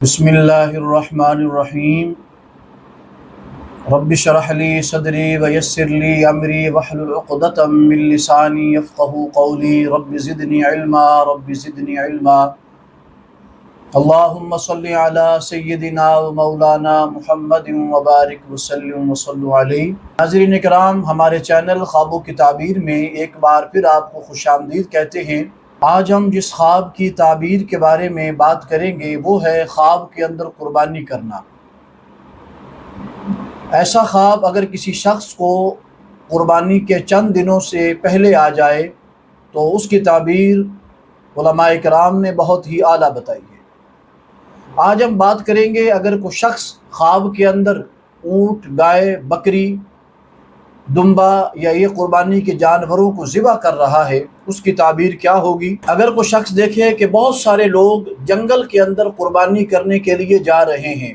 بسم اللہ الرحمن الرحیم رب اشرح لی صدری ویسر لی امری واحلل عقدۃ من لسانی یفقہوا قولی رب زدنی علما اللہم صلی علی سیدنا و مولانا محمد وبارک وسلم وصلوا علیہ۔ ناظرین کرام، ہمارے چینل خوابوں کی تعبیر میں ایک بار پھر آپ کو خوش آمدید کہتے ہیں۔ آج ہم جس خواب کی تعبیر کے بارے میں بات کریں گے وہ ہے خواب کے اندر قربانی کرنا۔ ایسا خواب اگر کسی شخص کو قربانی کے چند دنوں سے پہلے آ جائے تو اس کی تعبیر علماء کرام نے بہت ہی اعلیٰ بتائی ہے۔ آج ہم بات کریں گے اگر کوئی شخص خواب کے اندر اونٹ، گائے، بکری، دمبا یا یہ قربانی کے جانوروں کو ذبح کر رہا ہے، اس کی تعبیر کیا ہوگی۔ اگر کوئی شخص دیکھے کہ بہت سارے لوگ جنگل کے اندر قربانی کرنے کے لیے جا رہے ہیں،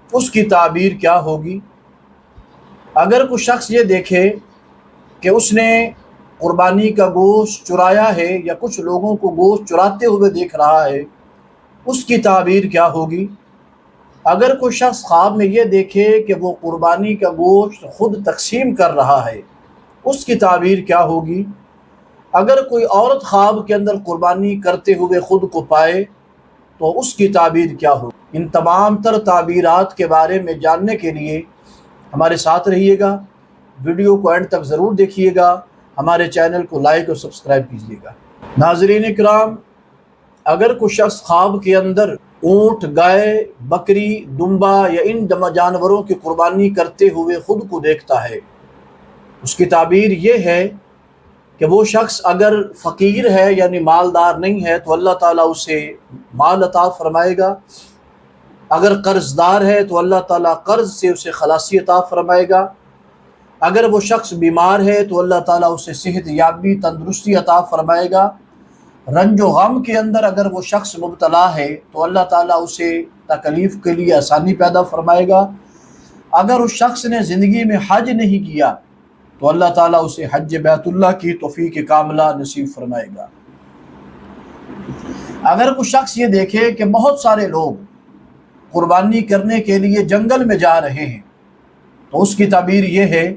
اس کی تعبیر کیا ہوگی۔ اگر کوئی شخص یہ دیکھے کہ اس نے قربانی کا گوشت چرایا ہے یا کچھ لوگوں کو گوشت چراتے ہوئے دیکھ رہا ہے، اس کی تعبیر کیا ہوگی۔ اگر کوئی شخص خواب میں یہ دیکھے کہ وہ قربانی کا گوشت خود تقسیم کر رہا ہے، اس کی تعبیر کیا ہوگی۔ اگر کوئی عورت خواب کے اندر قربانی کرتے ہوئے خود کو پائے تو اس کی تعبیر کیا ہوگی۔ ان تمام تر تعبیرات کے بارے میں جاننے کے لیے ہمارے ساتھ رہیے گا، ویڈیو کو اینڈ تک ضرور دیکھیے گا، ہمارے چینل کو لائک اور سبسکرائب کیجیے گا۔ ناظرین کرام، اگر کوئی شخص خواب کے اندر اونٹ، گائے، بکری، دمبا یا ان جانوروں کی قربانی کرتے ہوئے خود کو دیکھتا ہے، اس کی تعبیر یہ ہے کہ وہ شخص اگر فقیر ہے یعنی مالدار نہیں ہے تو اللہ تعالیٰ اسے مال عطا فرمائے گا۔ اگر قرض دار ہے تو اللہ تعالیٰ قرض سے اسے خلاصی عطا فرمائے گا۔ اگر وہ شخص بیمار ہے تو اللہ تعالیٰ اسے صحت یابی، تندرستی عطا فرمائے گا۔ رنج و غم کے اندر اگر وہ شخص مبتلا ہے تو اللہ تعالیٰ اسے تکلیف کے لیے آسانی پیدا فرمائے گا۔ اگر اس شخص نے زندگی میں حج نہیں کیا تو اللہ تعالیٰ اسے حج بیت اللہ کی توفیق کاملہ نصیب فرمائے گا۔ اگر کوئی شخص یہ دیکھے کہ بہت سارے لوگ قربانی کرنے کے لیے جنگل میں جا رہے ہیں تو اس کی تعبیر یہ ہے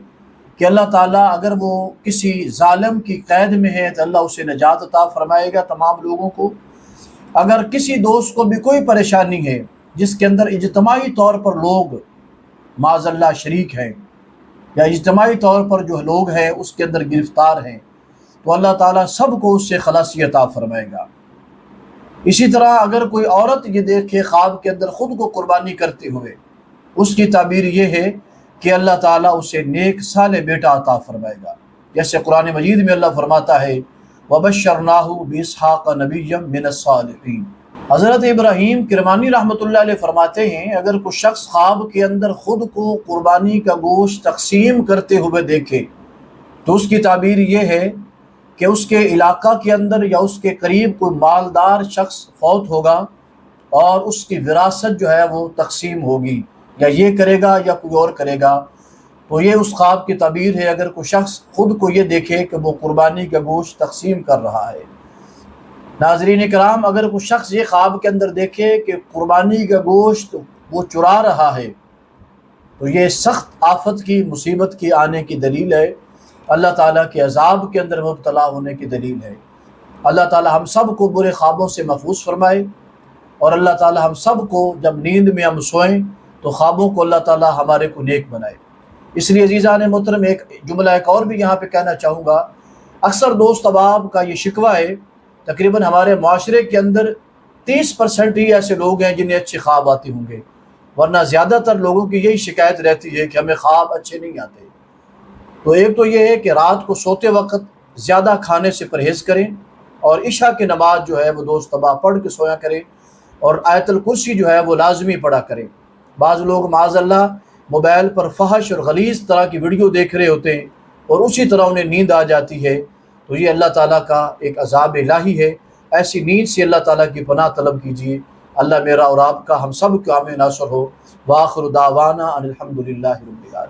کہ اللہ تعالیٰ اگر وہ کسی ظالم کی قید میں ہے تو اللہ اسے نجات عطا فرمائے گا تمام لوگوں کو۔ اگر کسی دوست کو بھی کوئی پریشانی ہے جس کے اندر اجتماعی طور پر لوگ معاذ اللہ شریک ہیں یا اجتماعی طور پر جو لوگ ہیں اس کے اندر گرفتار ہیں، تو اللہ تعالیٰ سب کو اس سے خلاصی عطا فرمائے گا۔ اسی طرح اگر کوئی عورت یہ دیکھے خواب کے اندر خود کو قربانی کرتے ہوئے، اس کی تعبیر یہ ہے کہ اللہ تعالیٰ اسے نیک صالح بیٹا عطا فرمائے گا، جیسے قرآن مجید میں اللہ فرماتا ہے وَبَشَّرْنَاهُ بِإِسْحَاقَ نَبِيًّا مِنَ الصَّالِحِينَ۔ حضرت ابراہیم کرمانی رحمۃ اللہ علیہ فرماتے ہیں اگر کوئی شخص خواب کے اندر خود کو قربانی کا گوشت تقسیم کرتے ہوئے دیکھے تو اس کی تعبیر یہ ہے کہ اس کے علاقہ کے اندر یا اس کے قریب کوئی مالدار شخص فوت ہوگا اور اس کی وراثت جو ہے وہ تقسیم ہوگی، یا یہ کرے گا یا کوئی اور کرے گا۔ تو یہ اس خواب کی تعبیر ہے اگر کوئی شخص خود کو یہ دیکھے کہ وہ قربانی کا گوشت تقسیم کر رہا ہے۔ ناظرین کرام، اگر کوئی شخص یہ خواب کے اندر دیکھے کہ قربانی کا گوشت وہ چرا رہا ہے تو یہ سخت آفت کی، مصیبت کی آنے کی دلیل ہے، اللہ تعالیٰ کے عذاب کے اندر مبتلا ہونے کی دلیل ہے۔ اللہ تعالیٰ ہم سب کو برے خوابوں سے محفوظ فرمائے، اور اللہ تعالیٰ ہم سب کو جب نیند میں ہم سوئیں تو خوابوں کو اللہ تعالیٰ ہمارے کو نیک بنائے۔ اس لیے عزیزان محترم، ایک جملہ ایک اور بھی یہاں پہ کہنا چاہوں گا۔ اکثر دوست احباب کا یہ شکوہ ہے، تقریباً ہمارے معاشرے کے اندر 30% ہی ایسے لوگ ہیں جنہیں اچھے خواب آتے ہوں گے، ورنہ زیادہ تر لوگوں کی یہی شکایت رہتی ہے کہ ہمیں خواب اچھے نہیں آتے۔ تو ایک تو یہ ہے کہ رات کو سوتے وقت زیادہ کھانے سے پرہیز کریں، اور عشاء کی نماز جو ہے وہ دوست احباب پڑھ کے سویا کریں، اور آیت الکرسی جو ہے وہ لازمی پڑھا کریں۔ بعض لوگ معاذ اللہ موبائل پر فحش اور غلیظ طرح کی ویڈیو دیکھ رہے ہوتے ہیں اور اسی طرح انہیں نیند آ جاتی ہے، تو یہ اللہ تعالیٰ کا ایک عذاب الہی ہے۔ ایسی نیند سے اللہ تعالیٰ کی پناہ طلب کیجیے۔ اللہ میرا اور آپ کا، ہم سب کا حامی ناصر ہو۔ وآخر دعوانا ان الحمد للہ رب العالمین۔